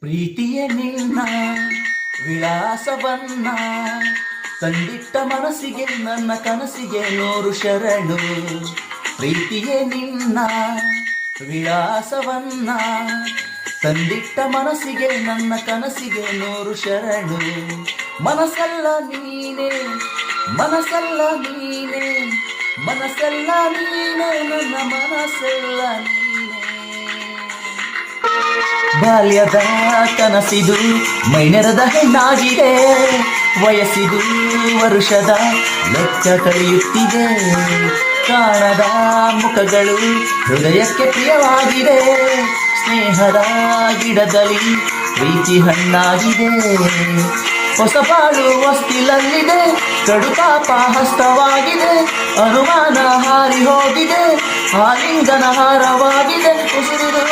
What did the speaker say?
ಪ್ರೀತಿಯೇ ನಿನ್ನ ವಿಳಾಸವನ್ನ ತಂದಿಟ್ಟ ಮನಸ್ಸಿಗೆ ನನ್ನ ಕನಸಿಗೆ 100 ಶರಣು. ಪ್ರೀತಿಯೇ ನಿನ್ನ ವಿಳಾಸವನ್ನ ತಂದಿಟ್ಟ ಮನಸ್ಸಿಗೆ ನನ್ನ ಕನಸಿಗೆ 100 ಶರಣು. ಮನಸ್ಸಲ್ಲ ನೀನೆ ಮನಸ್ಸಲ್ಲ ನೀನೆ ಮನಸ್ಸಲ್ಲ ನೀನೆ ನನ್ನ ಮನಸ್ಸಲ್ಲ ನೀನೆ. ಬಾಲ್ಯದ ಕನಸಿದು ಮೈನೆರದ ಹೆಣ್ಣಾಗಿದೆ, ವಯಸ್ಸಿದು ವರುಷದ ಲೆಕ್ಕ ಕಳೆಯುತ್ತಿದೆ. ಕಾಣದ ಮುಖಗಳು ಹೃದಯಕ್ಕೆ ಪ್ರಿಯವಾಗಿದೆ, ಸ್ನೇಹದ ಗಿಡದಲ್ಲಿ ಪ್ರೀತಿ ಹಣ್ಣಾಗಿದೆ. ಹೊಸ ಬಾಳು ಹೊಸ್ತಿಲಲ್ಲಿದೆ, ಕಡುಪಾಪ ಹಸ್ತವಾಗಿದೆ. ಅನುಮಾನ ಹಾರಿ ಹೋಗಿದೆ, ಆಲಿಂಗನ ಹಾರವಾಗಿದೆ. ಉಸಿರಿದು